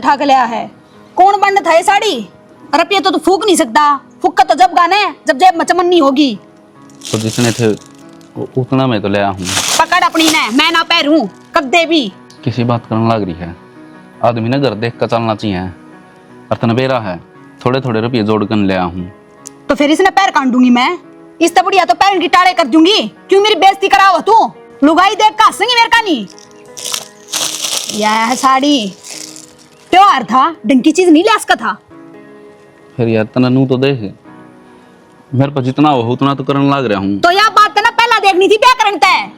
ठाक लिया है। कौन बंद था ये साड़ी? रुपये तो तू फूक नहीं सकता। फूक का तो जब गाने जब जेब में चमन नहीं होगी। तो जितने थे उतना मैं तो ले आया हूँ। पकड़ अपनी ने, मैं ना पैरूं कब दे भी। किसी बात करने लग रही है। आदमी ना घर देख कर चलना चाहिए। अर्तन बेरा है, थोड़े थोड़े रुपये जोड़ कर ले आया हूँ। तो फिर इसने पैर काट दूंगी मैं। इस तो बढ़िया तो पैर की टाड़े कर दूंगी। क्यों मेरी बेइज्जती कराओ तू? लुगाई देख का हंसेंगी मेरे का नहीं। यह साड़ी त्योहार था, ढंग की चीज नहीं ले इसका था। फिर यार तनू तो देख, मेरे पास जितना हो उतना तो करने लग रहा हूँ। तो यह बात है ना पहला देखनी थी क्या करता है।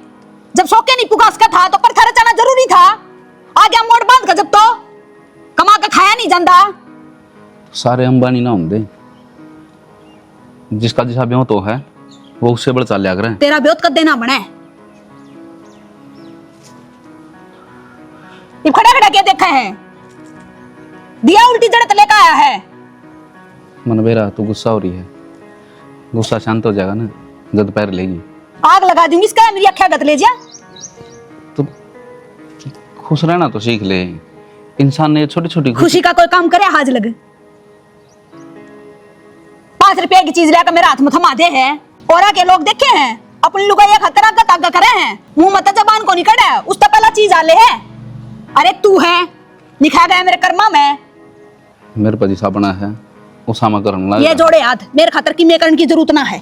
जब शौके नहीं पुका उसका था तो पर खर्च आना जरूरी था। आ गया मोड़ बांध का, जब तो कमा के खाया नहीं जाता। सारे अंबानी ना होंगे, जिसका जिसा ब्यों तो है वो उससे बड़ा चाल लिया करे। तेरा ब्योत कर देना बने। ये खड़ा खड़ा क्या देखा है? दिया उल्टी जड़त लेकर आया है। मन बेरा तू गुस्सा हो रही है। गुस्सा शांत हो जाएगा ना जब पैर लेगी। आग लगा दूंगी इसका, मेरी अख्या गत ले जा। तो खुश रहना तो सीख ले। इंसान ने छोटी छोटी खुशी का कोई काम करे हाज लग। 5 रुपए की चीज लेकर मेरे हाथ में थमा दे है। और के लोग देखे हैं अपनी लुगाइया खतरा का तागा करे हैं। मुंह मत जबान को निकड़ा है, उस तो पहला चीज आले है। अरे तू है लिखा गया मेरे कर्मा में। मेरे पास जिसा बना है उसामा करने लगा। ये जोड़े हाथ, मेरे खातर की मेकरन की जरूरत ना है।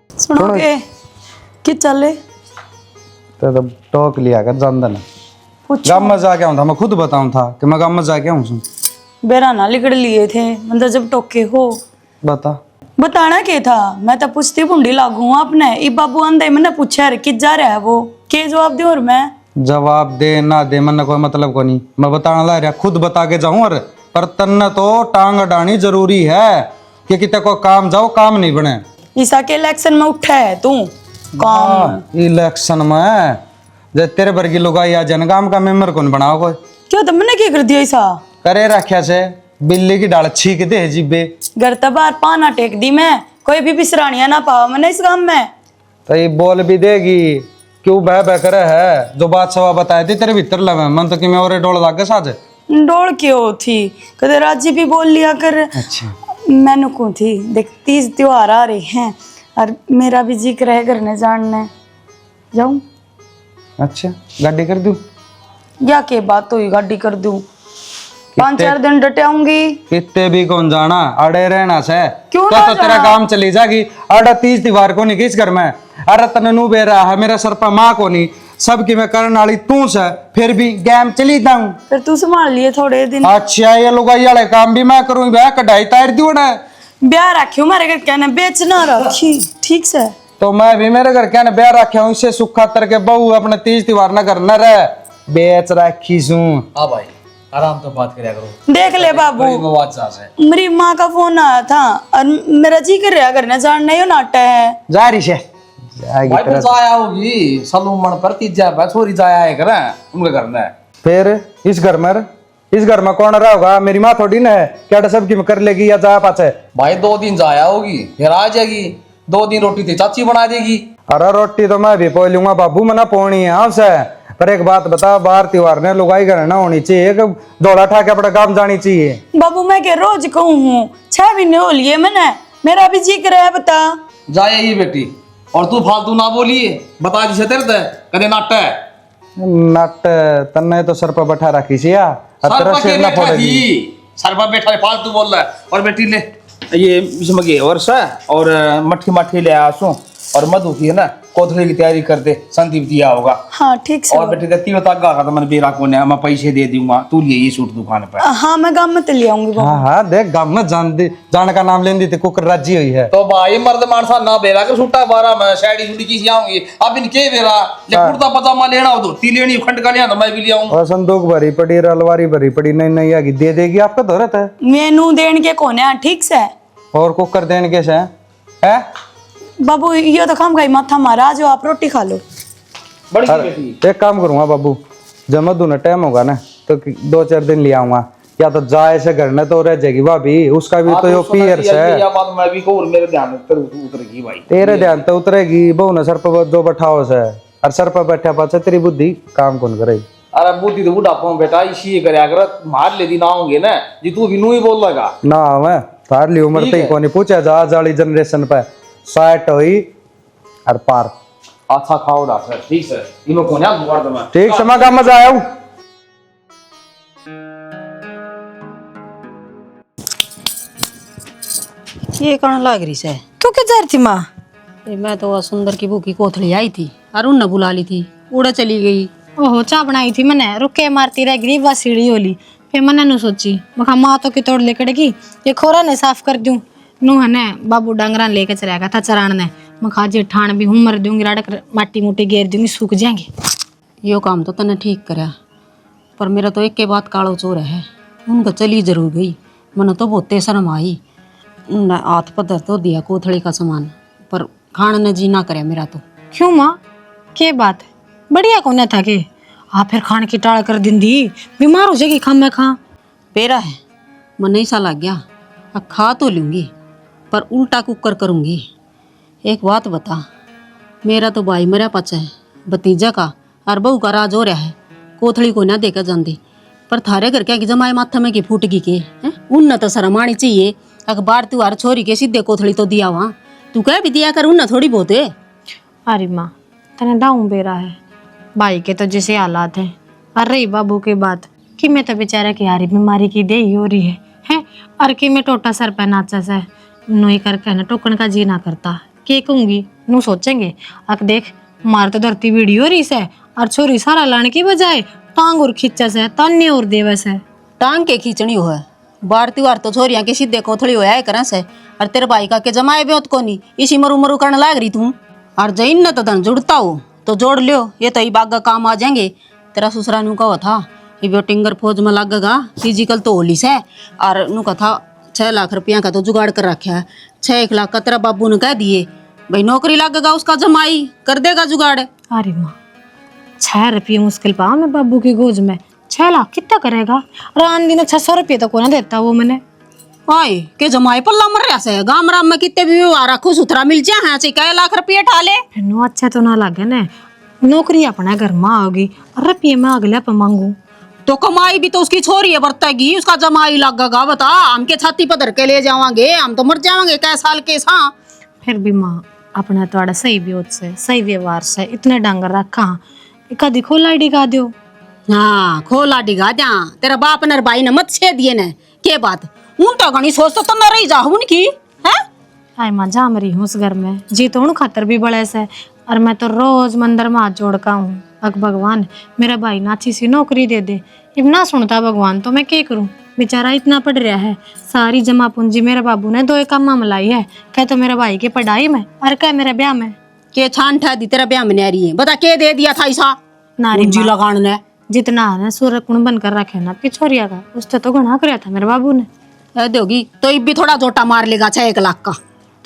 सुनो के कि चले तो टोक लिया कर जानदन गांव में जाके आऊं था। मैं खुद बताऊं था कि मैं गांव में जाके आऊं हूं। बेरा ना लिकड़ लिए थे मतलब जब टोके हो। बता बताना के था? मैं तो पूछती भुंडी लागू अपने। ई बाबू आंदे मैंने पूछा रे कि जा रहा है वो के जवाब दे। और मैं जवाब दे ना दे मन कोई मतलब को नहीं। मैं बताना ला रहा खुद बता के जाऊं। और पर तन्ने तो टांग अडानी जरूरी है कि किते को काम जाओ काम नहीं बने। ईसा के इलेक्शन में उठा है तू काम। इलेक्शन में जे तेरे वर्गी लोग आ जनगाम का मेंबर कौन बनाओ कोई? क्यों तुमने क्या कर दिया ईसा? करे रखा से बिल्ली की डाल छीक दे जीबे। घर तबार पाना टेक दी मैं। कोई भी बिसरानिया ना पावा मैंने इस काम में। तो ये बोल भी देगी क्यों बह बह करे है? जो बात सवा बताए थी तेरे भीतर लगे मन तो कि मैं और डोल लागे साज डोल क्यों थी? कदे राजी भी बोल लिया कर। अच्छा मैंने को थी देख 30 त्योहार आ रहे हैं और मेरा भी जिक्र है करने जानने जाऊं। अच्छा गाड़ी कर दूं या के बात तो ही गाड़ी कर दूं। 5-4 दिन डटाऊंगी। कितने भी कौन जाना अड़े रहना से क्यों तो, ना तो तेरा काम चली जाएगी। अड़ा 30 दीवार को नहीं किस घर में। अरे तनू बे रहा है मेरा सर पर माँ को नहीं सबकी मैं करने वाली तू से फिर भी गेम चली जाऊं। फिर तू संभाल लिए थोड़े दिन। अच्छा ये लोग वाले काम भी मैं करूं भैया कढ़ाई तार दी ना ब्याह रखियो मेरे घर कहने बेचना रखी ठीक से। तो मैं भी मेरे घर क्या ब्याह रखा हूँ इससे सुख खातर के बहू अपने 30 दीवार न घर न रह बेच रखी सू। हाँ भाई आराम तो बात करिया करो। देख ले बाबू मेरी माँ का फोन आया था और मेरा जी कर रहा करने जानना ही नाटा है। जा रही से भाई फिर जाया होगी सलूमन पर तीजा पर छोरी जाया है करे उनके घर में। फिर इस घर में कौन रहा होगा? मेरी माँ थोड़ी ना है क्या सब की कर लेगी या जा पाचे? भाई 2 दिन जाया होगी फिर आ जाएगी। 2 दिन रोटी थी चाची बना देगी। अरे रोटी तो मैं भी पो लूंगा बाबू मना पोनी है आपसे। पर एक बात बता बाहर त्योहार ने लुगाई घर ना होनी चाहिए कि दौड़ा ठा के अपना काम जानी चाहिए। बाबू मैं के रोज कहूँ हूँ 6 महीने हो लिए मैंने मेरा भी जी कर है बता। जाए ये बेटी और तू फालतू ना बोलिए बता जिसे तेरे कदे नाटा है। नट तन्ने तो सर पर बैठा रखी सी या सर पर के बैठा थी सर पर बैठा फालतू बोल रहा है। और बेटी ले ये इसमें ये वर्षा और मट्ठी मट्ठी ले आसू और मधु की है ना कोथड़े की तैयारी कर दे। संदीप दिया होगा। हाँ ठीक से। और बेटी देती बता का तो मैंने बेरा को ने मैं पैसे दे दूंगा तू लिए ये सूट दुकान पे। हाँ मैं गांव में ले आऊंगी। हाँ हाँ देख गाँव में जान का नाम लेंदी थी कुकर राजी हुई है। तो भाई मर्द मानसा ना बेरा कर सूटा 12 में साड़ी सूटी की आऊंगी अब इनके बेरा ले कुर्ता पजामा लेना हो धोती लेनी खंड का लिया तो मैं भी ले आऊं। और संदूक भरी पड़ी अलवारी भरी पड़ी नहीं नहीं आगी दे देगी आपका धोरत है। मेनू देन के कोने ठीक से। और कुकर देने के से है बाबू ये तो काम का माथा मारा जो आप रोटी खा लो। एक काम करूंगा बाबू जब मधु ना टाइम होगा ना तो 2-4 दिन ले आऊंगा या तो जाए से घर न तो रह जाएगी भाभी, उसका भी तो यो पियर्स है। या बात मैं भी कहूं, मेरे ध्यान में उतरेगी भाई, तेरे ध्यान तो उतरेगी बहु न सर पर जो बैठाओ से, और सर पर बैठा पाछे तेरी बुद्धि काम कौन करेगी। अरे बुद्धि तो बुढ़ापा में बेटा इसी करे, अगर मार ले दिन आओगे ना जी तू भी नू ही बोल लगा ना मैं तार ली उम्र ठीक तक है। कोनी पूछा जा आज वाली जनरेशन पे 60 हुई और पार। अच्छा खाओ डॉक्टर, ठीक है इनो कोने आप दुबारा दमा ठीक समय का मजा आया हूँ। ये कौन लाग रही से? तू क्या जा रही थी माँ? मैं तो वह सुंदर की भूखी कोथली आई थी, अरुण ने बुला ली थी, उड़ा चली गई। ओहो चा बनाई थी मैंने, रुके मारती रह गई बस सीढ़ी होली। फिर मैंने नु सोची मखा माँ तो की तोड़ लेकड़ेगी, ये खोरा ने साफ कर दूं। नू है ने बाबू डांगरा लेके चला गया था चरान ने, मखा जे ठाण भी हूँ मर दूंगी, राडक माटी मुटी घेर दूंगी, सूख जाएंगे। यो काम तो तने ठीक करया, पर मेरा तो एक के बाद कालो चोर है। उनका चली जरूर गई, मन तो बहुत शर्म आई। उन हाथ पधर तो दिया कोथड़ी का सामान, पर खान ने जी ना करे मेरा तो। क्यों माँ के बात बढ़िया कोने था के आ फिर खान की टाल कर दिन दी, बीमार हो जाएगी खा मैं खा। पेरा है मन ऐसा लग गया, अब खा तो लूँगी पर उल्टा कुकर करूँगी। एक बात बता, मेरा तो भाई मरा पचा है, भतीजा का और बहू का राज हो रहा है, कोथड़ी को ना देकर जाती, पर थारे घर क्या कि जमाए माथा में की फूट गई के हैं? उन तो शर्म आनी चाहिए। अखबार तू हर छोरी के सीधे कोथड़ी तो दिया वहाँ, तू कह भी दिया कर उन थोड़ी बहुत है। अरे माँ तने दाऊं बेरा है, भाई के तो जैसे हालात हैं। और रही बाबू की बात कि मैं तो बेचारा की यारी बीमारी की दे ही हो रही है और कि मैं टोटा सर पे नाचा से नोई करके ना टोकन का जी ना करता के कहूंगी नू सोचेंगे अक देख मार तो धरती वीडियो रही से और छोरी सारा लाने की बजाय टांग और खींचा से तान्य और देवे से। टांग के खींचनी हो है, बार त्योहार तो छोरियां के सीधे कोथड़ी होया है करा से, और तेरे भाई का के जमाए बेत को नहीं इसी मरु मरु करने लाग रही तू। और जैन न तो धन जुड़ता हो तो जोड़ लियो, ये तो ही बागा काम आ जाएंगे। तेरा ससुरा नु कहा था ये बेटिंगर फौज में लगेगा, फिजिकल तो होली से, और नु कहा था 6 लाख रुपया का तो जुगाड़ कर रखा है, 6 लाख का तेरा बाबू ने कह दिए भाई नौकरी लगेगा उसका जमाई कर देगा जुगाड़। अरे माँ 6 रुपये मुश्किल पाओ मैं बाबू की गोज में, 6 लाख कितना करेगा? रान दिन 600 रुपये तो कोना देता वो मैंने। आए के जमाई पल्ला मर रहा से, गाम राम में कितने भी व्यवहार खुश सुथरा मिल जाए हाँ चाहिए 1 लाख रुपये ठाले। फिर नो अच्छा तो ना लगे ना, नौकरी अपना घर में आओगी और रुपये में अगले पे मांगू तो कमाई भी तो उसकी छोरी है बरतेगी, उसका जमाई लगेगा। बता हम के छाती पर धर के ले जावांगे, हम तो मर जावांगे कै साल के सा। फिर भी माँ अपना थोड़ा सही ब्योत से सही व्यवहार से इतने डांगर रखा कदी खोला डिगा दो। हाँ खोला डिगा द्या, तेरा बाप ने भाई ने मत छे दिए ने के बात उन तो गणी सोच तो न रही जा उनकी है। आय माँ जा मरी हूँ उस घर में जी तो उन खातर भी बड़े से, और मैं तो रोज मंदिर में हाथ जोड़का हूँ अक भगवान मेरा भाई ना अच्छी सी नौकरी दे दे। अब ना सुनता भगवान तो मैं क्या करूँ, बेचारा इतना पढ़ रहा है, सारी जमा पूंजी मेरे बाबू ने 2 काम में मलाई है, कह तो मेरे भाई की पढ़ाई में और कह मेरे ब्याह में। के छान ठा दी तेरा ब्याह में रही है, बता के दे दिया था ऐसा नारी पूंजी माँ, लगान ने जितना है ना सूर्य कुण बनकर रखे ना आपकी छोरिया का उससे तो घना कराया था मेरे बाबू ने। दोगी तो इब भी थोड़ा जोटा मार लेगा 6 लाख का।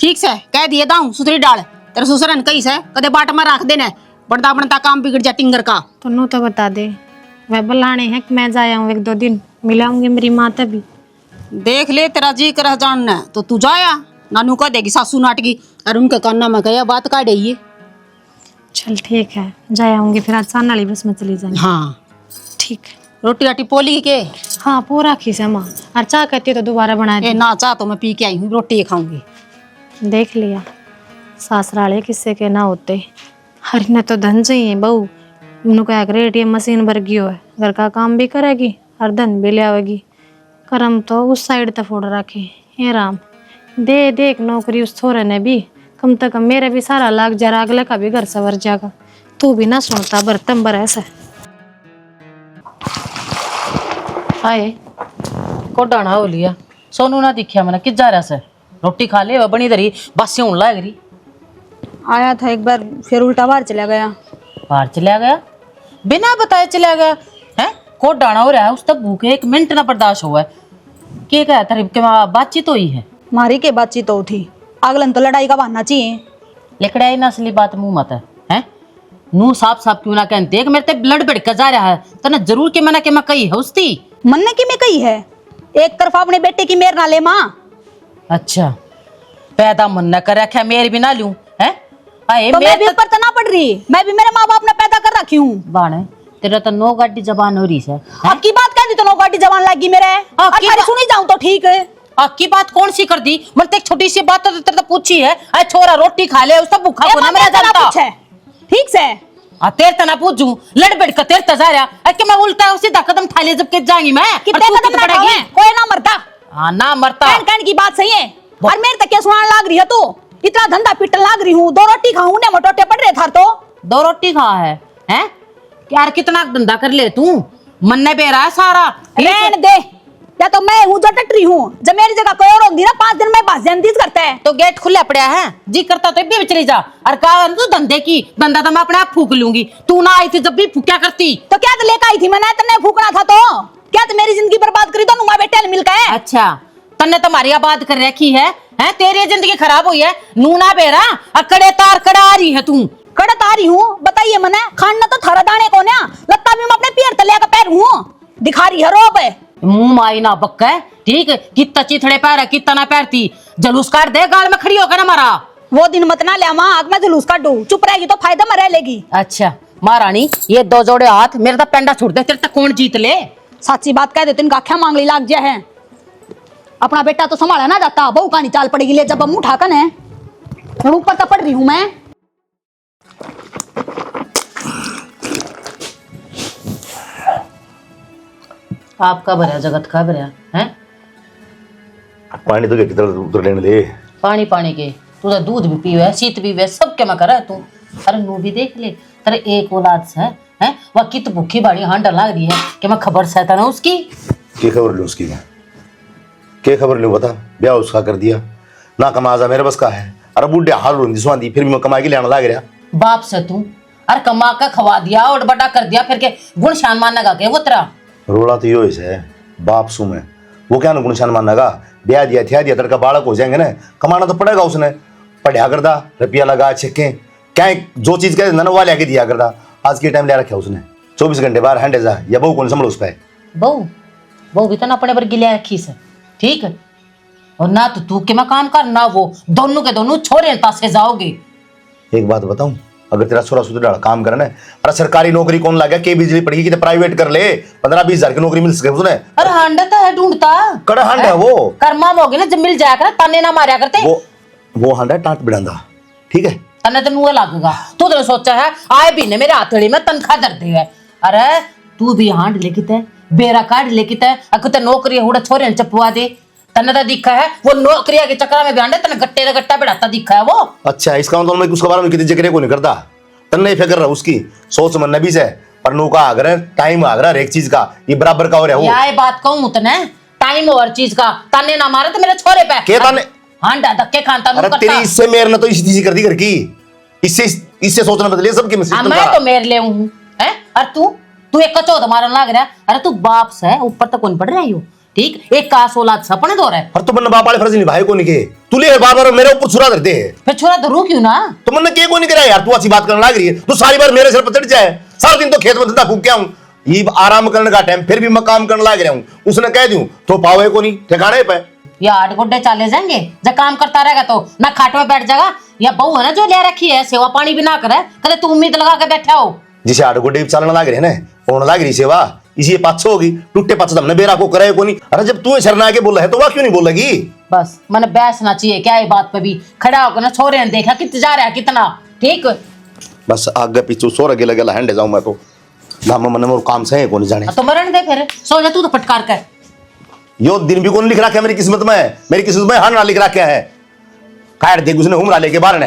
ठीक से कह दिए दाऊं सुथरी डाल, तेरे ससुरन कही से कदे बाट में रख देना, बढ़ता बढ़ता काम बिगड़ जा टिंगर का। तो नो तो बता दे वह बुलाने हैं कि मैं जाया हूँ 1-2 दिन मिलाऊंगी मेरी माँ तभी। देख ले तेरा जी कर जानना तो तू जाया, नानू कह देगी सासू नाटकी और उनके काना में कह बात काट है। चल ठीक है जाया हूँगी, फिर आज सान वाली बस में चली जाएंगे। हाँ ठीक रोटी आटी पोली के हाँ पूरा खीसा माँ, और चाह कहती है तो दोबारा बना ए दे। ना चाह तो मैं पी के आई हूँ, रोटी खाऊंगी। देख लिया सासराले किससे के ना होते, हर ने तो धन चाहिए बहू, उनको ATM मशीन भर गई है, घर का काम भी करेगी और धन भी ले आवेगी। करम तो उस साइड तक फोड़ रखे हे राम, दे देख नौकरी उस छोरे ने भी, कम से कम मेरे भी सारा लाग जरा अगले का भी घर सवर जाएगा। तू भी ना सुनता बर्तन बर ऐसा आए को डाना हो लिया, सोनू ना दिखा मैंने कि जा रहा से, रोटी खा ले बनी दरी बस यूं लाग रही। आया था एक बार फिर उल्टा बाहर चला गया। बाहर चला गया बिना बताए चला गया है, को डाना हो रहा है, उस तक भूखे 1 मिनट ना बर्दाश्त हुआ है। के कहा तारीफ के बातचीत हुई है, मारी के बातचीत तो थी, अगलन तो लड़ाई का बहाना चाहिए। लिखड़ाई ना असली बात मुंह मत है नू साफ साफ क्यों ना कहते कि मेरे ते ब्लड बढ़ जा रहा है तो ना जरूर के मना के मैं कही है उसती मन्ने की में कही है एक तरफा अपने बेटे की मेर ना ले माँ। अच्छा पैदा मन न कर रखा मेरे भी ना लूं है आए तो मैं मेरे भी ऊपर तो ना पड़ रही, मैं भी मेरे माँ बाप ने पैदा कर रखी हूँ। बाणे तेरा तो नो गाड़ी जबान हो रही है अब की बात कह दी तो नौकाटी जवान लगी मेरे, हाँ, की अरे बा- सुनी जाऊं तो ठीक है। आपकी बात कौन सी कर दी मन एक छोटी सी बात तो तेरे तो पूछी है अरे छोरा रोटी खा ले उसका भूखा को ना मेरा जानता पूछे ठीक से आ तेरे तना पूछूं लड़बड़ का तेरे तजा रहा है कि मैं उल्टा सीधा कदम खा ले जब के जाएंगी मैं और कितने तू कदम कितने ना पड़ेगी खावे, कोई ना मरता। हाँ ना मरता कहन कहन की बात सही है, और मेरे तक क्या सुनाने लाग रही है तू? इतना धंधा पिटन लाग रही हूँ, 2 रोटी खाऊं ने मोटोटे पड़ रहे थार तो। 2 रोटी खा है हैं यार कितना धंधा कर ले तू मन ने बेरा है सारा रहन दे, या तो मैं हूँ जो टटरी हूँ, जब मेरी जगह कोई और होती ना 5 दिन में बस जानती करता है। तो गेट खुला पड़ा है जी करता तो भी चली जा और कहा तू धंधे की धंधा तो मैं अपने आप फूक लूंगी तू ना आई थी जब भी क्या करती तो क्या तो लेकर आई थी मैंने, तन्ने फूकना था तो क्या तो मेरी जिंदगी बर्बाद करी तो नुमा बेटे ने मिलकर। अच्छा तन्ने तुम्हारी आबाद कर रखी है हैं तेरी जिंदगी खराब हुई है नूना बेरा अकड़े तार कड़ा आ रही है तू कड़त आ रही हूँ, बताइए मने खाना तो थारा दाने को ना लत्ता भी मैं अपने पैर तले का पैर हूँ, दिखा रही है रोब है। मुंह माई ना बक्का है ठीक है कितना चिथड़े पैर है कितना ना पैरती जलूस काट दे गाल में खड़ी होकर ना मारा वो दिन मत ना ले माँ, आग में जुलूस काटू, चुप रहेगी तो फायदा में रह लेगी। अच्छा महारानी ये 2 जोड़े हाथ मेरा तो पेंडा छोड़ दे तेरे तक कौन जीत ले सच्ची बात कह देते इनका क्या मांगली लाग जा है। अपना बेटा तो संभाला ना जाता, बहू का नहीं चाल पड़ेगी ले जब मुंह ठाकन है। और ऊपर तो पड़ रही हूँ मैं। आपका भरा जगत का भरा है पानी तो किधर उधर लेने दे। पानी पानी के तू तो दूध भी पीवे शीत भी वे सब क्या मैं करा तू अरे नू भी देख ले तेरे एक औलाद से है वह कित भूखी बाड़ी हांडा लाग रही है कि मैं खबर सहता ना उसकी क्या खबर लूँ उसकी मैं क्या खबर लूँ बता ब्याह उसका कर दिया ना कमाजा मेरे बस का है अरे बूढ़े हाल रोंदी सुहांदी फिर भी मैं कमा के लेना लाग रहा बाप से तू अरे कमा का खवा दिया और बड़ा कर दिया फिर के गुण शान मानना गा के वो तेरा रोला तो यो है बाप सु में वो क्या गुण शान मानना ब्याह दिया थिया दिया तड़का बालक हो जाएंगे ना कमाना तो पड़ेगा उसने पढ़िया करदा रुपया लगा छिके क्या जो चीज कह ना वो लिया के दिया करदा आज के टाइम ले रखा उसने 24 घंटे बाहर हंडे जा या बहू कौन संभल उस पे बहू भी तो ना अपने पर गिलिया रखी से ठीक है और ना तो तू के मैं काम कर ना वो दोनों के दोनों छोरे तासे जाओगे एक बात बताऊं अगर तेरा छोरा सुधरा काम करना है अरे सरकारी नौकरी कौन लगा के बिजली पड़ेगी कि प्राइवेट कर ले 15-20 हजार की नौकरी मिल सके उसने अरे हांडा तो है ढूंढता कड़ा हंड है वो कर्मा में होगी ना जब मिल जाया कर ताने ना मारा करते वो हंडा टाट बिड़ांदा ठीक है तने तो मुंह लगेगा तू तो सोचा है आए भी ने मेरे हाथड़ी में तनख्वाह दर दे है अरे तू भी हांड लेके ते बेरा काट लेके ते अकुते नौकरी हुड़ा छोरे चपवा दे तने तो दिखा है वो नौकरिया के चक्कर में बयान तने गट्टे का गट्टा बिड़ाता दिखा है वो अच्छा इसका मतलब मैं उसके बारे में कितनी जगह को नहीं करता तन्ने फिक्र रहा उसकी सोच मन नबी से पर नौका आगर टाइम आगर हर एक चीज का ये बराबर का हो रहा है ये बात कहूं तने टाइम और चीज का ताने ना मारे तो मेरे छोरे पे के ताने हांडा धक्के खानता अरे करता तेरी इससे मेरे ने तो इसी चीज कर दी घर की इससे सोचना बदले सबके सिस्टम मैं तो मेर ले हूं हैं और तू एक कचौद मारन लाग रहा अरे तू बाप से ऊपर तक कौन पड़ रहा है ठीक एक का औलाद सपने दो रहा है पर तो मन बाप वाले फर्ज निभाए को नहीं के तू ले बार बार मेरे ऊपर छुरा धरते है फिर छोरा धरू क्यों ना तो मन के को नहीं करा यार तू अच्छी बात करने लग रही है तू सारी बार मेरे सर पर चढ़ जाए सारा दिन तो खेत में धंधा फूक के आऊं ये आराम करने का टाइम फिर भी मैं काम करने लग रहा हूं उसने कह दूं तो पावे को नहीं ठिकाने पे या 8 गोड्डे चाले जाएंगे जब काम करता रहेगा तो ना खाट में बैठ जाएगा या बहू है ना जो ले रखी है सेवा पानी भी ना करे कदे तू उम्मीद लगा के बैठा हो जिसे 8 गोड्डे चलने लग रहे ना होने लग रही सेवा इसी पाछो होगी टूटे पाछो हमने बेरा को करे को नहीं अरे जब तू शरणा के बोला है तो वह क्यों नहीं बोलेगी बस मैंने बैसना चाहिए क्या ये बात पे भी खड़ा होकर ना छोरे ने देखा कितना जा रहा है कितना ठीक बस आगे पीछे सो रगे लगे हैंडे जाऊं मैं तो गाम मन में काम से को नहीं जाने तो मरण दे फिर सो जा तू तो फटकार कर यो दिन भी कौन लिख रखा है मेरी किस्मत में हाँ ना लिख रखा है काट देख उसने उमरा लेके बाहर ने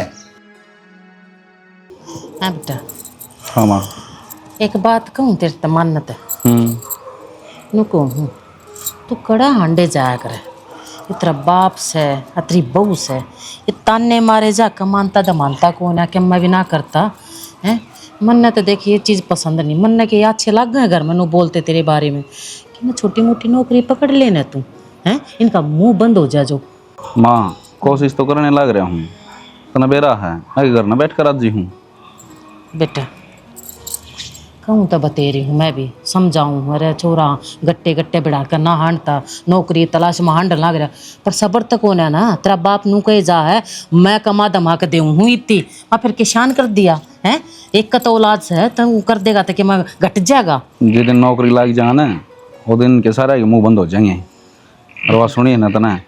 हाँ बेटा हाँ माँ एक बात कहूँ तेरे तो मान्यत है नु कहूँ तू कड़ा हांडे जाया करे तेरा बाप से तेरी बहू से ये ताने मारे जा कमानता दमानता कौन है कि मैं भी ना करता है मन ने तो देखिए ये चीज़ पसंद नहीं मन ने के अच्छे लग गए घर में नु बोलते तेरे बारे में कि मैं छोटी मोटी नौकरी पकड़ लेना तू है इनका मुंह बंद हो जा जो माँ कोशिश तो करने लग रहा हूँ तो बेरा है मैं घर में बैठ कर राजी हूँ बेटा कहूँ तो बतेरी हूँ मैं भी समझाऊँ, अरे छोरा गट्टे गट्टे बढ़ा कर ना हांडता, नौकरी तलाश में हांड लग रहा, पर सबर तक होना है ना। तेरा बाप नू कहे जा है मैं कमा दमा के देऊँ हूँ इतनी, और फिर किसान कर दिया है। एक का तो औलाद से है तो कर देगा तो कि मैं घट जाएगा। जिस दिन नौकरी लग जाना वो दिन के सारे मुंह बंद हो जाएंगे। और वह सुनिए ना तो ना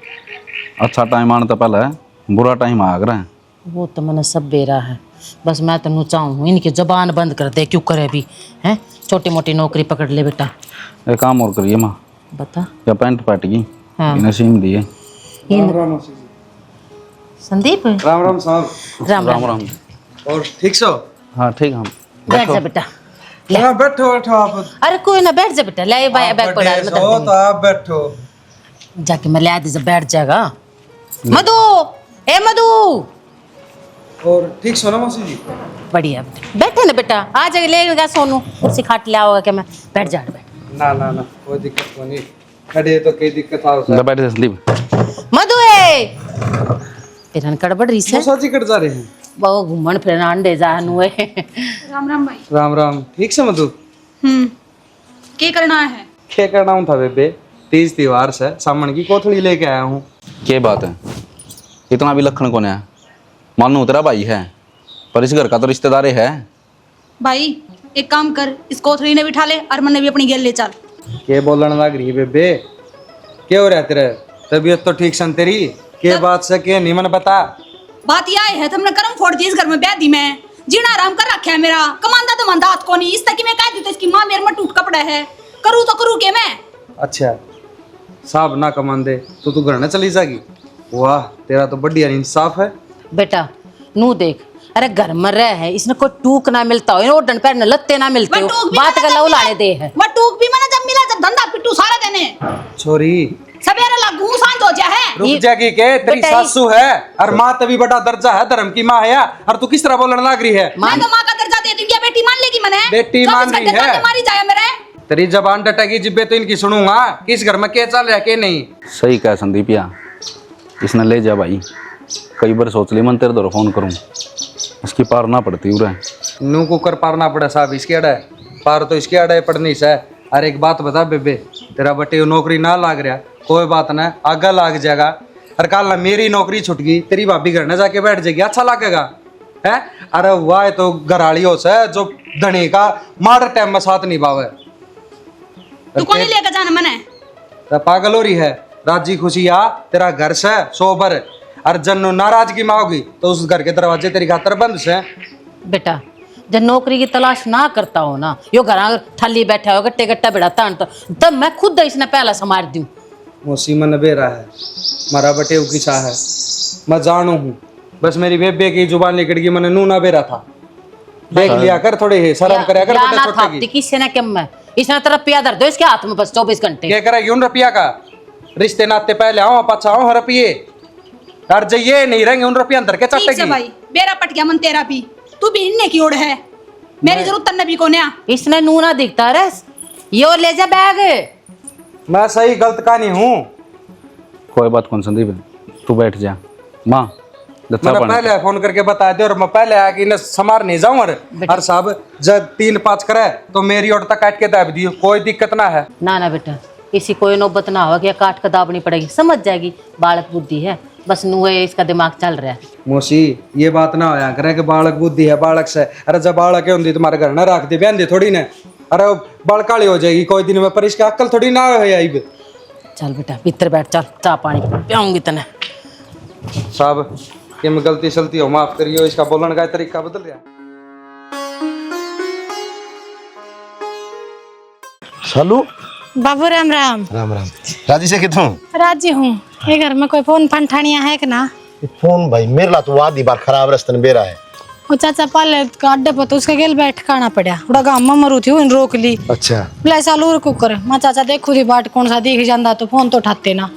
अच्छा टाइम आने तो पहले बुरा टाइम आ रहा है। वो तो मैंने सब बेरा है, बस मैं तो चाहूँ इनकी जबान बंद कर दे, क्यों करे भी हैं। छोटी मोटी नौकरी पकड़ ले बेटा। एक काम और करिए माँ, बता। क्या पैंट पट गई हाँ। नसीम दिए। संदीप राम राम साहब। राम राम राम। राम। और ठीक सो? हाँ ठीक हम बैठ जा बेटा। हाँ बैठो बैठो आप। अरे कोई ना, बैठ जा बेटा। ले बैग पर डाल बड़े हो तो आप बैठो। जाके मैं ले दे, बैठ जाएगा। मधु, ए मधु। और ठीक सो ना मौसी जी? बढ़िया बेटा, बैठे ना बेटा। आ जाएगा लेगा सोनू, कुर्सी खाट ले आओगे क्या? मैं बैठ जा बैठ। ना ना ना कोई दिक्कत नहीं, खड़े तो कोई दिक्कत आ तो बैठे संदीप। मधु है फिर गड़बड़ रही से मौसा जी कट जा रहे हैं? वो घूमन फिरन अंडे जानु है। राम राम भाई। राम राम। ठीक से मधु? क्या करना है? क्या करना हूँ था बेबे, तीज त्योहार से सामन की कोथड़ी लेके आया हूँ। क्या बात है, इतना भी लखन कौन है? मानो तेरा भाई है पर इस घर का तो रिश्तेदार है। भाई एक काम कर, इस कोथड़ी ने बिठा ले और मन ने भी अपनी गेल ले चल। क्या बोलने लग रही है बेबे? क्या हो रहा है तेरे? तबीयत तो ठीक सन तेरी? के बात से के नहीं मन बता। बात यह है तुमने कर्म फोड़ दी इस घर में ब्याह दी मैं जीना आराम कर रखा है मेरा। कमांदा तो मंदा हाथ को नहीं, इस तक की मैं कह दी तो इसकी माँ मेरे में टूट कपड़ा है, करूँ तो करूँ के मैं। अच्छा साहब ना कमान दे तो तू घर न चली जाएगी? वाह तेरा तो बढ़िया इंसाफ है बेटा। नू देख, अरे घर में रह है, इसने कोई टूक ना मिलता हो, ओडन पैर न लत्ते ना मिलते हो, बात का लव लाने दे है। वो टूक भी मैंने जब मिला जब धंधा पिट्टू सारा देने छोरी। सवेरे लागू शांत हो जा है। रुक जाएगी के? तेरी सासू है और माँ तभी बड़ा दर्जा है, धर्म की माँ है और तू किस तरह बोलने लग रही है? मैं तो माँ का दर्जा दे दूंगी, बेटी मान लेगी मैंने। बेटी मान रही है? मारी जाए मेरे। तेरी जबान डटेगी जिब्बे तो इनकी सुनूंगा। किस घर में क्या चल रहा है के नहीं? सही कहा संदीपिया, इसने ले जा भाई। कई बार सोच ली मन तेरे दो फोन करूं, इसकी पार ना पड़ती उरे। नू कुकर पारना पड़ा साहब, इसके अड़ा पार तो इसके अड़ा पड़नी से। अरे एक बात बता बेबे, तेरा बटे नौकरी ना लाग रहा, कोई बात ना, आगा लाग जाएगा। और कल ना मेरी नौकरी छूट गई, तेरी भाभी घर न जाके बैठ जाएगी, अच्छा लगेगा है? अरे वाह तो घराड़ियों से जो धनी का मार टाइम में साथ निभावे। तू कौन लेकर जाना मैंने? तो पागल हो रही है? राजी खुशी आ तेरा घर से सोबर, और जन्नू नाराजगी में होगी तो उस घर के दरवाजे तेरी खातर बंद से। बेटा जब नौकरी की तलाश ना करता हो ना, यो घर थाली बैठा हो गट्टे गट्टा बिड़ाता तो तब मैं खुद इसने पहला समार दूं। मौसी मन बेरा है, मारा बटे की चाह है, मैं जानू हूँ। बस मेरी बेबे की जुबान निकल गई, मैंने नू ना बेरा था। देख लिया कर, थोड़े ही शर्म करया कर बटे छोटे की। किससे ना कम मैं इसने तरफ रुपया धर दो इसके हाथ में बस 24 घंटे। क्या करेगी उन रुपया का? रिश्ते नाते पहले आओ पाछा आओ रुपये, और जो ये नहीं रहेंगे उन रुपया अंदर के ठीक से चटेगी। भाई बेरा पट गया मन तेरा भी, तू भी हिन्ने की ओर है, मेरी जरूरत तन्ने भी को नया। इसने नू ना दिखता रे, यो ले जा बैग। मैं सही गलत का नहीं हूँ। कोई बात कौन संदीप, तू बैठ जा। माँ मैंने पहले फोन करके बता दे, और मैं पहले आके इन्हें समार नहीं जाऊं। और साहब जब 3-5 करे तो मेरी ओर तक काट के दाब दियो, कोई दिक्कत ना है। ना बेटा, इसी कोई नौबत ना हो कि काट कर दाबनी पड़ेगी, समझ जाएगी। बालक बुद्धि है, बस नू है इसका दिमाग चल रहा है। मौसी ये बात ना होया करे कि बालक बुद्धि है बालक से। अरे जब बालक है होंगी तुम्हारे घर ना रख दे बहन दे थोड़ी ना। अरे बाल काली हो जाएगी कोई दिन में, पर इसका अक्ल थोड़ी ना हो। चल बेटा भीतर बैठ, चल चाय पानी पियाऊंगी तने। साहब कि मैं गलती सलती हो माफ करियो, इसका बोलने का तरीका बदल रहा है। सालू बाबू राम राम। राम राम। राजी से कितों? राजी हूँ। ये घर में कोई फोन फंठानिया है कि ना? फोन भाई मेरे ला तो आधी बार खराब रस्तन बेरा है। वो चाचा पाले अड्डे पर तो उसके गेल बैठ खाना पड़ा, थोड़ा गाँव में मरू थी उन रोक ली। अच्छा ले सालूर कुकर मैं चाचा देखू थी बाट कौन सा दिख जाता तो फोन तो उठाते ना।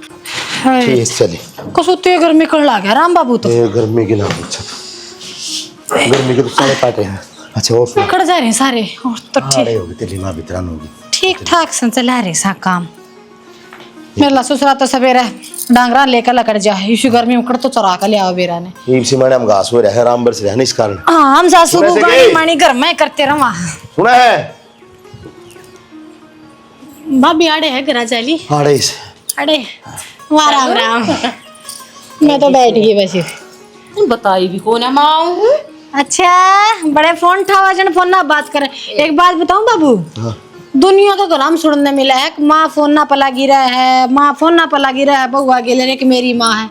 ठीक चली कसुत्ते गर्मी कर लगा राम बाबू तो। ये गर्मी की ना अच्छा, गर्मी के तो सारे पाटे हैं। अच्छा और सुन कड़ जा रहे सारे और तो अरे होगी तेरी माँ बितरान होगी ठीक ठाक सन चला रहे सा काम। मेरा ससुरा तो सवेरे डांगरा लेकर लकड़ जा, इसी गर्मी में तो चरा कर ले आओ बेरा ने। इसी महीने हम घास हो रहे हैं राम बरस रहे हैं इस कारण। हाँ हम सासू को गानी मानी घर में करते रहा। सुना है भाभी आड़े है घरा चली आड़े से अरे वाह राम राम मैं तो बैठ गई बस बताई भी कौन है माँ। अच्छा बड़े फोन ठावा जन फोन ना बात करे। एक बात बताऊं बाबू, दुनिया का गलाम सुनने मिला है माँ फोन ना पला गिरा है, माँ फोन ना पला गिरा है, बउआ गेले कि मेरी माँ है।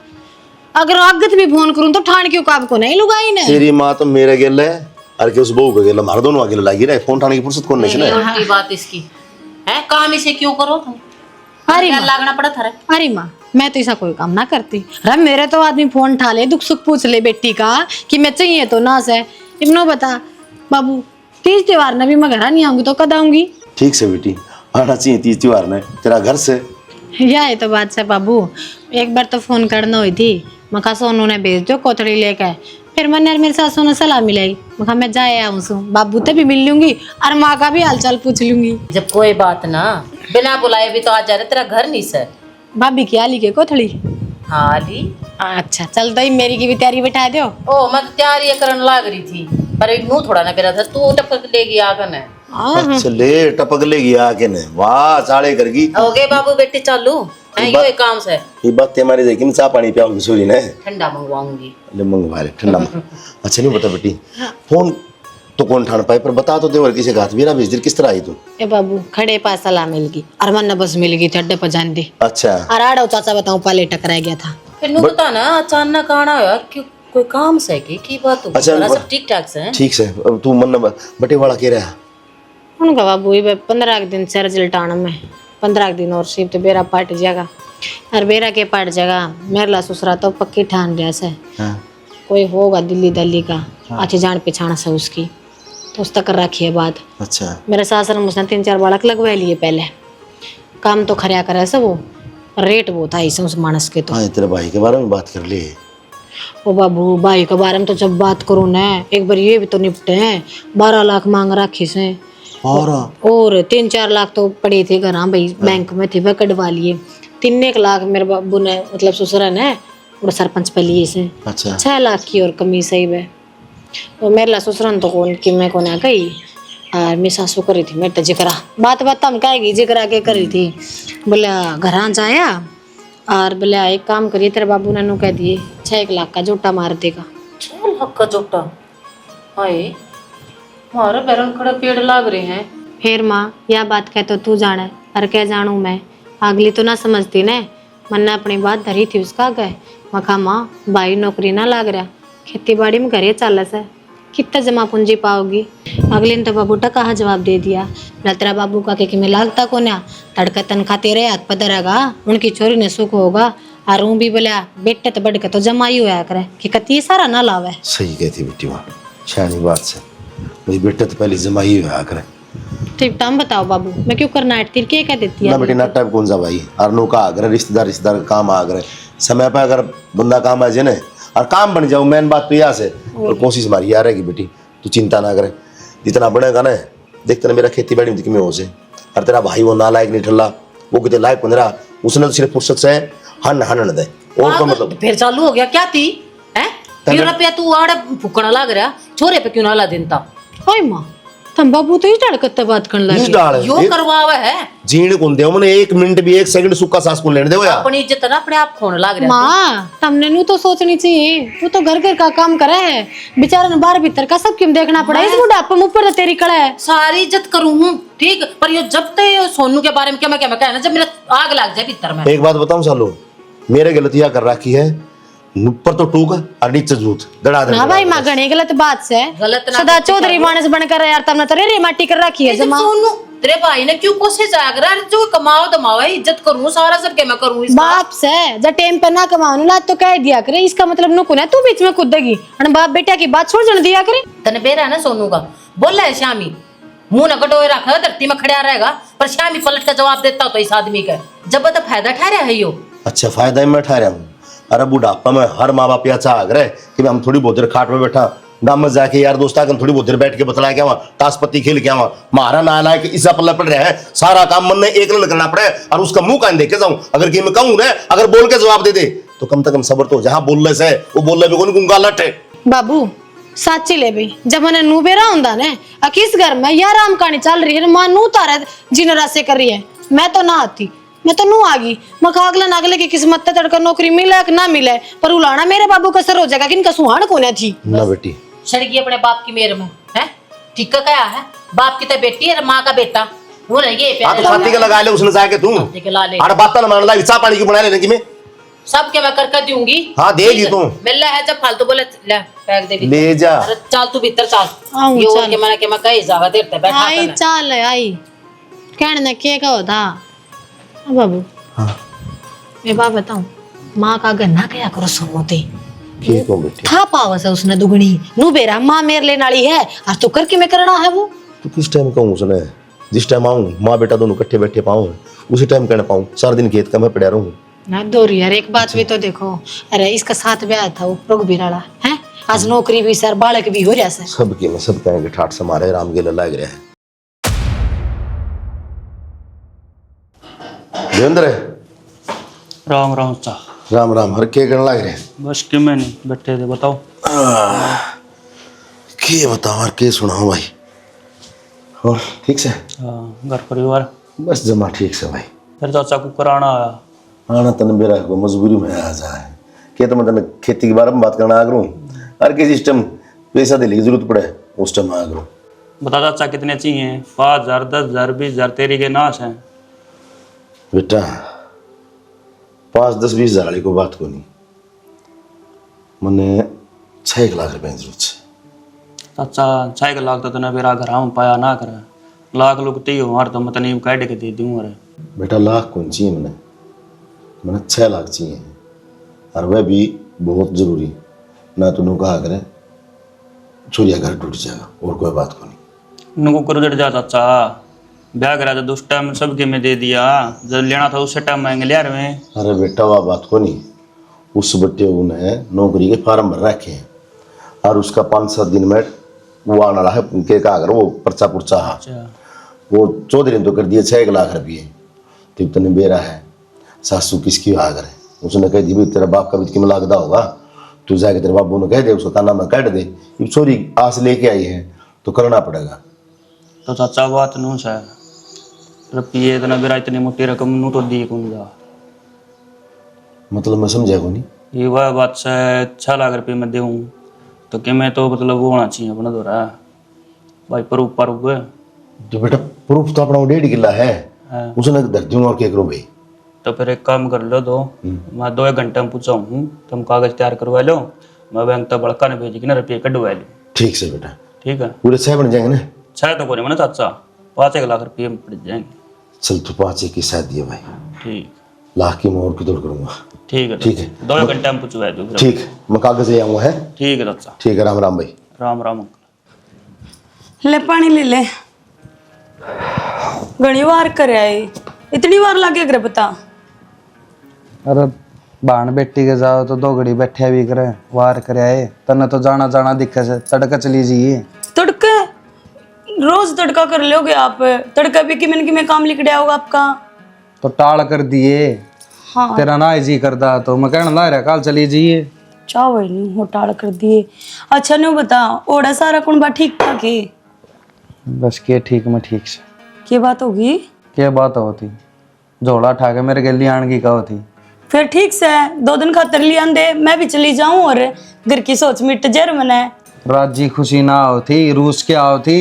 अगर अगत भी फोन करूं तो ठान क्यों काब को नहीं लुगाई ने। तेरी माँ तो मेरे गेल है और के उस बहू के गेल, हमारे दोनों आगे लगी रहे, फोन उठाने की फुर्सत कौन नहीं है। उल्टी बात इसकी है, काम इसे क्यों करो तुम? अरे क्या माँ, लागना पड़ा था रे? अरे माँ मैं तो ऐसा कोई काम ना करती। अरे मेरे तो आदमी फोन उठा ले, दुख सुख पूछ ले बेटी का कि मैं चाहिए तो ना से। इब्नो बता बाबू, तीज त्योहार में भी मैं घर नहीं आऊंगी तो कद आऊंगी? ठीक से बेटी, आना चाहिए तीज त्योहार में तेरा घर से। या ये तो बात है बाबू। एक बार तो फोन करना हुई थी, मखा सोनू ने भेज दो कोथड़ी लेकर। फिर मैंने मेरे सासू ने सलाह मिलाई, मखा मैं जाए आऊँ सू बाबू ते भी मिल लूंगी और माँ का भी हालचाल पूछ लूंगी। जब कोई बात ना, बिना बुलाए भी तो आ जा रहे, तेरा घर नहीं सर। भाभी की आली के कोथड़ी? हाँ अली। अच्छा चल, तो ही मेरी की भी तैयारी बैठा दो। ओ मैं तो तैयारी करने लाग रही थी, पर एक मुंह थोड़ा ना मेरा था, तू टपक लेगी आगन है। अच्छा ले टपक लेगी आके ने, वाह चाले करगी। हो गए बाबू बेटे चालू है यो एक काम से। ये बात हमारी देखी चाह पानी पियाऊंगी सूरी ने, ठंडा मंगवाऊंगी। ले मंगवा ले ठंडा। अच्छा नहीं बता बेटी, फोन तो कौन ठान पाए, पर बता तो दे और किसी घात मेरा भेज दे, किस तरह आई तू? ए बाबू खड़े पास सलाह मिल गई और मन बस मिल गई थी अड्डे पर जान दी। अच्छा और आड़ो चाचा बताऊं पाले टकरा गया था। फिर नु बता ना अचानक आना है क्यों, कोई काम से की बात हो? अच्छा, सब ठीक ठाक से है? ठीक से। अब तू मन बटे वाला कह रहा है उनका बाबू ये 15 दिन से रिजल्ट आना में 15 दिन और सिर्फ तो बेरा पाट जाएगा। और बेरा के पाट जाएगा मेरे ला ससुरा तो पक्की ठान रहा से। कोई होगा दिल्ली दल्ली का अच्छी जान पहचान से उसकी, तो उस तक रखी है बात। अच्छा मेरे सासर में उसने 3-4 बालक लगवा लिए पहले, काम तो खरिया करे से वो रेट वो था इसे उस मानस के। तो हाँ तेरे भाई के बारे में बात कर ले। ओ बाबू भाई के बारे में तो जब बात करूँ ना, एक बार ये भी तो निपटे हैं, 12 लाख मांग रखी से और 3-4 लाख तो पड़े थे घर भाई बैंक में थे, वह कटवा लिए। 3 लाख मेरे बाबू ने मतलब ससुरा ने और सरपंच पे लिए से। अच्छा 6 लाख की और कमी सही है। और मेरे ला ससुरा तो कौन कि मैं कौन आ गई और मेरी सासू करी थी मेरे तो जिक्रा बात हम कहेगी जिक्रा के करी थी। बोले घर जाया और बोले एक काम करिए, तेरे बाबू ने नु कह दिए 6 लाख का जोटा मार देगा। 6 लाख का जोटा? हाय हमारे पैरों में खड़े पेड़ लाग रहे हैं। फिर माँ यह बात कह तो तू जाने और क्या जानू मैं, अगली तो ना समझती ने। मन ने अपनी बात धरी थी उसका गए, मखा माँ भाई नौकरी ना लाग रहा, खेती बाड़ी में घरे चाल से कितना जमा पूंजी पाओगी। अगले ने तो बाबू का कहा जवाब दे दिया, तेरा बाबू का कि मैं लागता को ना तड़का तनखा तेरे हाथ पदरेगा, उनकी छोरी ने सुख होगा। और भी बोला बेटे तो बढ़ के तो जमाई होया करे कि कती सारा ना लावे। सही कहती बेटी, वहाँ शानी बात से मेरी बेटे तो पहले जमाई हुआ करे। ठीक टाइम बताओ बाबू, मैं क्यों करना है तीर के क्या देती है ना बेटी ना टाइप कौन सा भाई अरनो का आग्रह रिश्तेदार का काम आग्रह समय पे अगर बंदा काम आ जाए ना और काम बन जाओ, मेन बात तो यहाँ से। और कोशिश हमारी यार है कि बेटी तू चिंता ना करे, जितना बढ़ेगा ना देखते ना मेरा खेती बाड़ी में हो से। और तेरा भाई वो नालायक नहीं ठल्ला, वो कितने लायक बन रहा, उसने तो सिर्फ फुर्सत से हन दे और तो मतलब फिर चालू हो गया क्या थी है? क्यों रुपया तू आड़े फुकना लग रहा, छोरे पे क्यों ना ला देता? ओए माँ तुम बाबू तो ही डड़कते बात करने लगे। यो करवावे है जीण कौन दे मैंने 1 मिनट भी 1 सेकंड सुक्का सांस को लेने दो यार। अपनी इज्जत ना अपने आप खोने लग रहा। माँ तुमने नू तो सोचनी चाहिए, तू तो घर घर का काम करे है, बेचारा ने बाहर भीतर का सब क्यों देखना पड़ा। इस बुढ़ापे में ऊपर तो तेरी कड़ा है। सारी इज्जत करूँ हूँ ठीक, पर यो जब तक सोनू के बारे में क्या मैं कहना, जब मेरा आग लग जाए भीतर में। एक बात बताऊं सालो, मेरे गलतियां कर रखी है, ऊपर तो टूक और नीचे जूत दड़ा दे। ना भाई माँ घनी गलत बात से गलत ना सदा चौधरी मानस बनकर यार तुमने तो रे माटी कर रखी है जमा। सोनू तेरे भाई ने क्यों कोशिश जाग रहा है, जो कमाओ दमाओ इज्जत करूँ सारा सब क्या मैं करूँ बाप से जब टाइम पे ना कमाओ ला तो कह दिया करे, इसका मतलब नुकु ना तू बीच में कूदेगी और बाप बेटा की बात छोड़ दिया करे। तने बेरा है ना सोनू का, बोला है श्यामी मुंह न कटोए रखा धरती में खड़ा रहेगा, पर श्यामी पलट का जवाब देता तो इस आदमी का जब तो फायदा ठहरा है यो। अच्छा फायदा मैं ठहरा हूँ। अरे बुढ़ापा में हर माँ बाप यह चाह रहे कि हम थोड़ी बहुत देर खाट में बैठा गाँव में जाके यार दोस्ता थोड़ी बहुत देर बैठ के बतला क्या वहाँ ताश पत्ती खेल क्या वहाँ मारा ना लाए कि इसा पल्ला पड़ रहा है, सारा काम मन ने एक करना पड़े और उसका मुंह कान देख के जाऊं। अगर कि मैं कहूँ ना अगर बोल के जवाब दे दे तो कम से कम सबर तो जहाँ बोलने से वो बोलने में कौन गुंगा लट है। बाबू साची ले भाई, जब मैंने नू बेरा होंदा ने किस घर में या राम कहानी चल रही है, मां नू तारा जिन रासे कर रही है, मैं तो ना आती, मैं तो नू आ गई। मैं अगला नागले की किस्मत ते तड़का नौकरी मिले कि ना मिले, पर उलाना मेरे बाबू का सर हो जाएगा कि इनका सुहान कोने थी। ना बेटी सड़गी अपने बाप की मेर में है, ठीक क्या है? बाप की तो बेटी है, माँ का बेटा, वो रहेगी हाँ तो छाती का लगा ले उसने जाके तू ला ले। अरे बात ना मान ला, चाह पानी क्यों बना लेने की मैं? सब के मैं करके दूंगी। हाँ देगी तू। मिल है जब फालतू बोले ले पैक दे ले जा। अरे चल तू भीतर चल। आऊं, ये चल। और के मैं कहीं जावा देर तक बैठा आई कर। चल आई कहने ने के का होता। हाँ बाबू, हाँ मैं बात बताऊं, माँ का गन्ना क्या करो सुनोते ठीक हो बेटी। था पावस है उसने दुगनी नू बेरा माँ मेरे लेने वाली है, आज तो करके मैं करना है वो। तो किस टाइम कहूँ उसने, जिस टाइम आऊँ माँ बेटा दोनों इकट्ठे बैठे पाऊँ उसी टाइम कहना पाऊँ। सारा दिन खेत का मैं पड़ा रहूँ ना दोरी यार, एक बात भी तो देखो, अरे इसका साथ ब्याह था वो रघुबीर वाला है, आज नौकरी भी सर बालक भी हो रहा है। सबके में सब कहेंगे ठाट से मारे राम गेला लाग रहा है। देवेंद्र राम राम चा। राम राम हर के करने लग रहे हैं? बस कि मैं नहीं बैठे थे, बताओ। के बताओ और के सुनाओ भाई। और ठीक से हाँ, घर परिवार बस जमा ठीक से भाई। फिर चाचा को कराना आया। हाँ ना तने मेरा को मजबूरी में आ जाए के तो मैं तने खेती के बारे में बात करना आ करूँ हर किसी सिस्टम पैसा देने की जरूरत पड़े उस टाइम आ करूँ। बता चाचा कितने चाहिए? 5,000, 10,000, 20,000 तेरी के नाश है। बेटा 5, 10, 20 हज़ार वाली को बात को नहीं, मैंने 6 लाख रुपए की जरूरत है। चाचा 6 लाख तो तूने मेरा घर आऊँ पाया ना करे, लाख लोग ती हो तो मैं तने काट के दे दूँ। अरे बेटा लाख कौन चाहिए मैंने 6 लाख चाहिए और वह भी बहुत जरूरी ना तूने कहा करे चोरिया घर टूट जाएगा और कोई बात को नहीं। नुको कर जड़ जा चाचा, ब्याह करा था उस टाइम सबके में दे दिया, जब लेना था उस टाइम महंगे ले रहे हैं। अरे बेटा वह बात को नहीं, उस बच्चे ने नौकरी के फार्म भर रखे हैं और उसका 5-7 दिन में वो आने रहा है उनके का अगर वो पर्चा पुर्चा है वो 14 दिन तो कर दिए 6 लाख रुपये। तो तने बेरा है सासू किसकी आगर है, उसने कह दी भाई तेरा बाप का भी में लागदा होगा, तू जाके तेरे बाबू ने कह दे उसका ताना में काट दे। ये चोरी आस लेके आई है तो करना पड़ेगा। तो चाचा बात नू से रुपये इतना मेरा इतनी मोटी रकम नू तो दी कौन जा। मतलब मैं समझा को नहीं। ये वह बात से 6 लाख रुपये में दूँ तो कि मैं तो मतलब वो होना चाहिए अपना दौरा भाई प्रूफ पर हुए। तो बेटा प्रूफ तो अपना 1.5 किला है हाँ। उसने धर दूँ और क्या करूँ भाई। तो फिर एक काम कर लो, दो मैं 2-1 घंटे में पूछा हूँ, तुम कागज तैयार करवा लो, मैं बैंक तक बड़का ने भेजी कि ना रुपये कटवा लो। ठीक से बेटा ठीक है, पूरे 6 बन जाएंगे ना? 6 तो कोने में ना चाचा, 5-1 लाख रुपये में पड़ जाएंगे। चल तू 5 की शादी है भाई, ठीक लाख की मैं और की दौड़ करूँगा। ठीक है ठीक है। 2-1 घंटे में पूछवा दो। ठीक है मैं कागज ले आऊँगा है। ठीक है चाचा। ठीक है राम राम भाई। राम राम। ले पानी ले ले। घनी बार कर आए, इतनी बार लागे करे बता। अरे बाण बेटी के जाओ तो 2 घड़ी बैठे भी करे वार करे आए, तने तो जाना जाना दिखे से तड़का चली जाइए। तड़के रोज तड़का कर लोगे आप? तड़का भी कि में काम लिख दिया होगा आपका। तो टाल कर दिए। हाँ तेरा ना जी करदा तो मैं कहना ला रहा काल चली जाइए। चाहो नहीं हो टाल कर दिए। अच्छा न्यू बता ओड़ा सारा कौन बा ठीक ठाक है? बस के ठीक में ठीक से क्या बात होगी? क्या बात होती, झोला ठाके मेरे गली आन की का होती। फिर ठीक से 2 दिन खातर लिया दे, मैं भी चली जाऊं और घर की सोच मिट जर मने। राजी खुशी ना होती रूस के आओ थी।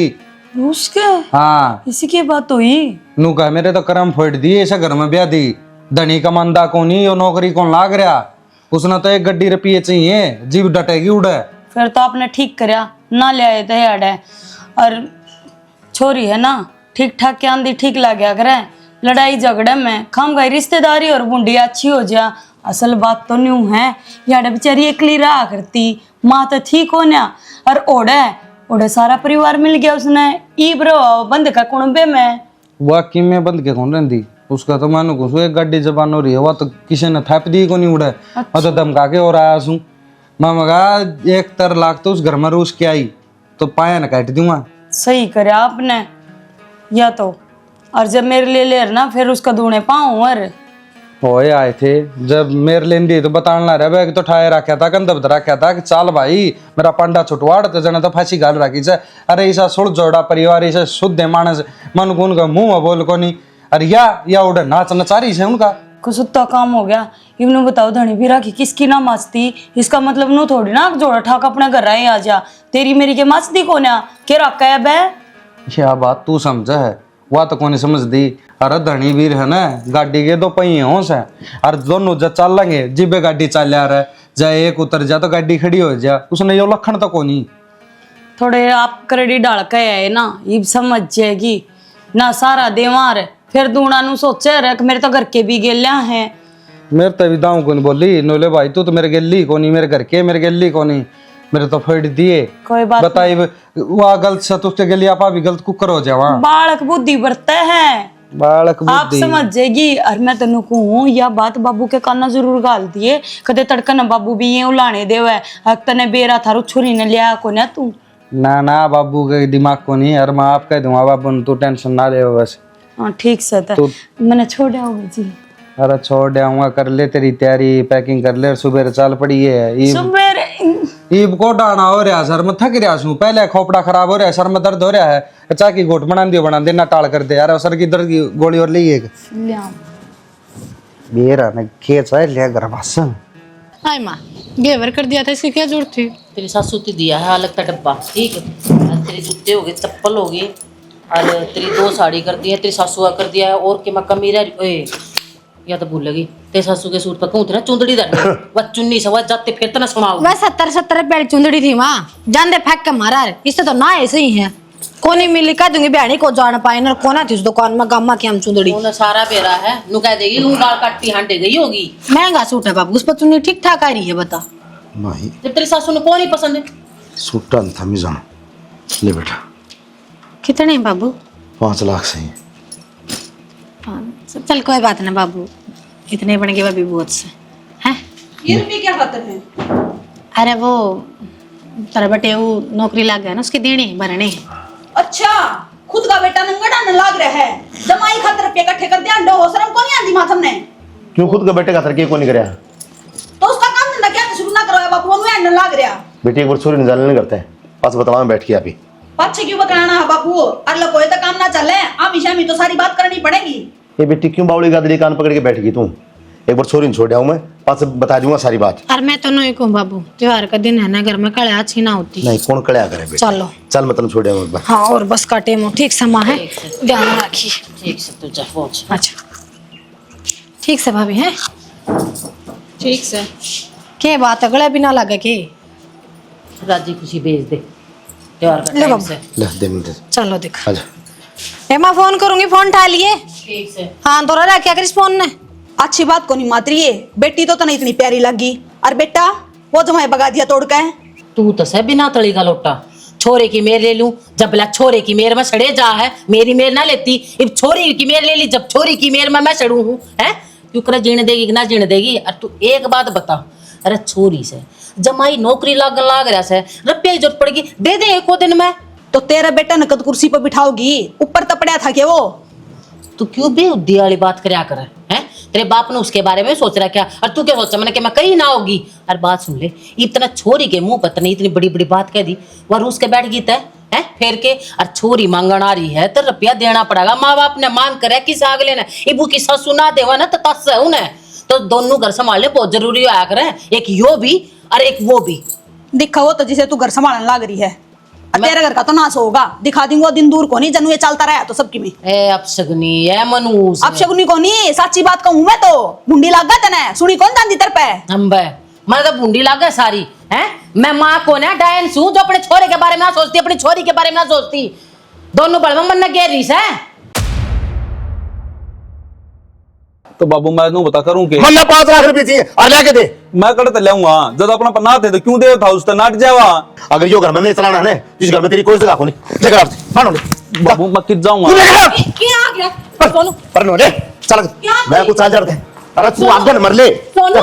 रूस के? हाँ इसी की बात हुई। नू कह मेरे तो कर्म फोड़ दिए ऐसा घर में ब्याह दी, धनी का मंदा को नहीं यो नौकरी कौन लाग रहा, उसने तो 1 गड्डी रुपये चाहिए, जीव डटेगी उड़े। फिर तो आपने ठीक करया ना ले आए थे यार। और छोरी है ना ठीक ठाक के आंधी ठीक लाग्या करे, लड़ाई झगड़े में खाम गई रिश्तेदारी और बूंदी अच्छी हो जा। असल बात तो न्यू है यार बेचारी अकेली रहा करती, माँ तो ठीक हो ना और ओढ़े सारा परिवार मिल गया उसने। ई ब्रो बंद का कुणबे में वाकई में बंद के कौन रहती, उसका तो मानो कुछ एक गाड़ी जबान हो रही है, वह तो किसी ने थैप दी को नहीं उड़े। मैं तो धमका के और आया हूँ, मैं मगा 1 लाख तो उस घर में रूस के आई तो पाया न काट दूंगा। सही करे आपने या तो, और जब मेरे लिए ले ना फिर उसका दूने पाऊं। और होए आए थे जब मेरे लेंदी तो बताने ला रहा तो ठाए रखा था कंधब रखा था कि चाल भाई मेरा पंडा छुटवाड़ तो जना तो फांसी घाल रखी से। अरे ऐसा सुड़ जोड़ा परिवार ऐसा शुद्ध मानस मन गुन का मुंह बोल को नहीं, अरे या उधर नाच नचारी से उनका कुसुत्ता काम हो गया। इवनु बताओ धनी भी राखी किसकी ना माचती, इसका मतलब नो थोड़ी ना जोड़ा ठाक अपने घर रहे आ जा, तेरी मेरी के माचती को ना के रखा है बे। यह बात तू समझा है, वह तो कौन समझ दी। अरे धनी वीर है ना, गाड़ी के दो पहिए हों से, और दोनों जब चल लेंगे जिबे गाड़ी चल आ रहा है, जाए एक उतर जा तो गाड़ी खड़ी हो जा, उसने यो लखन तो कोनी। थोड़े आप क्रेडिट डाल के आए ना, ये समझ जाएगी ना सारा देवार फिर दूना नु सोचे रख मेरे तो घर के भी गेलिया हैं। मेरे तो भी दाऊं कौन बोली नोले भाई तू तो मेरे गेली कोनी, मेरे घर के मेरे गेली कोनी, मेरे तो फेड़ दिए। कोई बात बताई वह गलत से तुझके गेली आपा भी गलत कुकर हो जावा। बालक बुद्धि बरते हैं, बालक आप बुद्धि समझ जाएगी। और मैं तेन कहूँ यह बात बाबू के काना जरूर गाल दिए, कदे तड़कन बाबू भी ये उलाने देवे तने बेरा थारो छुरी ने लिया को ना तू। ना बाबू के दिमाग को नहीं, अरे मैं आप कह दूंगा बाबू तू टेंशन ना ले बस। हाँ ठीक से मैंने छोड़ आओगे जी। अरे छोड़ आऊंगा, कर ले तेरी तैयारी, पैकिंग कर ले, सुबह चल पड़ी है। ईब को डाना हो रहा सर मैं थक रहा हूँ, पहले खोपड़ा खराब हो रहा है, सर में दर्द हो रहा है, चाह की घोट बना दे ना टाल कर दे यार, सर की दर्द की गोली और ली एक मेरा ने खेच है ले घर बस। हाय माँ घेवर कर दिया था, इसकी क्या जरूरत थी? तेरी सासू ने दिया है अलग का डब्बा, ठीक है। और तेरे जूते हो गए, चप्पल हो गई, और तेरी 2 साड़ी कर दी है, तेरी सासू का कर दिया है, और के मैं कमी रह या तो भूल लगी तेरे सासू के सूट पर कहूँ थे ना चुंदड़ी दर वह चुन्नी सवा जाते फिर ना सुनाओ। वह 70 रुपए चुंदड़ी थी माँ, जान दे फेंक के मारा है, इससे तो ना ऐसे ही है। कोनी मिली कह दूंगी बहनी को जान पाए ना, कोना थी उस दुकान में गामा की हम चुंदड़ी उन्हें सारा बेरा है, नु कह देगी नु गाल काटती हांडे गई होगी। महंगा सूट है बाबू, उस पर चुन्नी ठीक ठाक आ रही है, बता। नहीं जब तेरी सासू ने कौन ही पसंद है? सूटा था मिजान ले बेटा। कितने बाबू? 5 लाख से। चल कोई बात ना बाबू, इतने बन गए भाभी बहुत से हैं। ये रुपये क्या खाते हैं? अरे वो तेरा बेटे वो नौकरी लग गया ना, उसके देने भरने। अच्छा खुद का बेटा नंगड़ा न लाग रहा है, जमाई खातर रुपये इकट्ठे कर दिया, अंडो हो शर्म को नहीं आंदी माथम ने। क्यों खुद का बेटे का तरक्की को नहीं करया? तो उसका काम धंधा क्या शुरू ना करवाया बापू, वो न लाग रहा। बेटे एक बार सूर्य निजाले नहीं करते, पास बतावा बैठ के अभी पाछे क्यों बकराना है बापू, अरे कोई तो काम ना चले, आमी शामी तो सारी बात करनी पड़ेगी। ये बेटी क्यों बावड़ी गादड़ी कान पकड़ के बैठ गई तू? एक बार छोरी छोड़ आऊं मैं, पास बता दूंगा सारी बात। और मैं तो नहीं कहूँ बाबू, त्योहार का दिन है ना, घर में कड़े अच्छी ना होती। नहीं कौन कड़या करे बेटा। चलो चल मैं तन छोड़ आऊं एक बार। हाँ और बस का टेम ठीक समा है, ध्यान रखिए। ठीक से तू जा पहुंच। अच्छा ठीक से भाभी है, ठीक से के बात अगले भी ना लगे के। राजी खुशी भेज दे त्योहार का ले टाइम बाबू। से। ले दे मिनट चलो दिखा। आजा। मैं फोन करूंगी, फोन उठा लिए। ठीक से हाँ तो रहा क्या करिस फोन ने। अच्छी बात को नहीं मातरी है, बेटी तो नहीं इतनी प्यारी लगी, और बेटा वो जमाई बगा दिया तोड़ के। तू तो से बिना तली का लोटा, छोरे की मेर ले लूं, जब बोला छोरे की मेर में सड़े जा है, मेरी मेर ना लेती, अब छोरी की मेर ले ली, जब छोरी की मेर में मैं सड़ू हूँ है, क्यों कर जीने देगी कि ना जीने देगी। और तू एक बात बता, अरे छोरी से जमाई नौकरी लाग रहा से रुपया की जरूरत पड़ेगी, दे दे एको दिन में। तो तेरा बेटा नकद कुर्सी पर बिठाओगी, ऊपर तपड़िया था क्या वो? तू क्यों बेहुदी वाली बात करया कर है? तेरे बाप ने उसके बारे में सोच रहा क्या, और तू क्या सोचा मैंने कि मैं कहीं ना होगी। और बात सुन ले, इतना छोरी के मुंह पर नहीं इतनी बड़ी बड़ी बात कह दी, वह रूस के बैठ गई तय है फेर के, और छोरी मांगन आ रही है तो रुपया देना पड़ेगा। माँ बाप ने मांग करे किस आग लेना, इबू की ससु ना देवा ना तो तस है उन्हें, तो दोनों घर संभालने बहुत जरूरी आया करे, एक यो भी और एक वो भी। दिखा वो तो जिसे तू घर संभालने लग रही है, तेरे घर का तो नाश होगा, दिखा दूंगा दिन दूर को नहीं, जनू ये चलता रहा तो सबकी में। ए अपशगुनी ए मनूस, अपशगुनी को नहीं, सच्ची बात कहूँ मैं तो मुंडी लाग गया तेने, सुनी कौन जानती तेरे पे? हम बे मैं तो बूंदी लाग गए सारी है। मैं माँ को ना डायन सू जो अपने छोरे के बारे में ना सोचती, अपनी छोरी के बारे में ना सोचती, दोनों बड़े मन न गहरी है। तो बाबू मैं नू बता करूं के मन्ना 5 लाख रुपए चाहिए और लेके दे। मैं कड़ते लाऊंगा, जब अपना पन्ना थे तो क्यों दे था उस नाट जावा। अगर यो घर में नहीं चलाना है, इस घर में तेरी कोई जगह को नहीं, जगह मानो ले बाबू मैं कित जाऊंगा। क्या आ गया सोनू? पर नो रे चल मैं कुछ चार्जर दे। अरे तू आगे न मर ले सोनू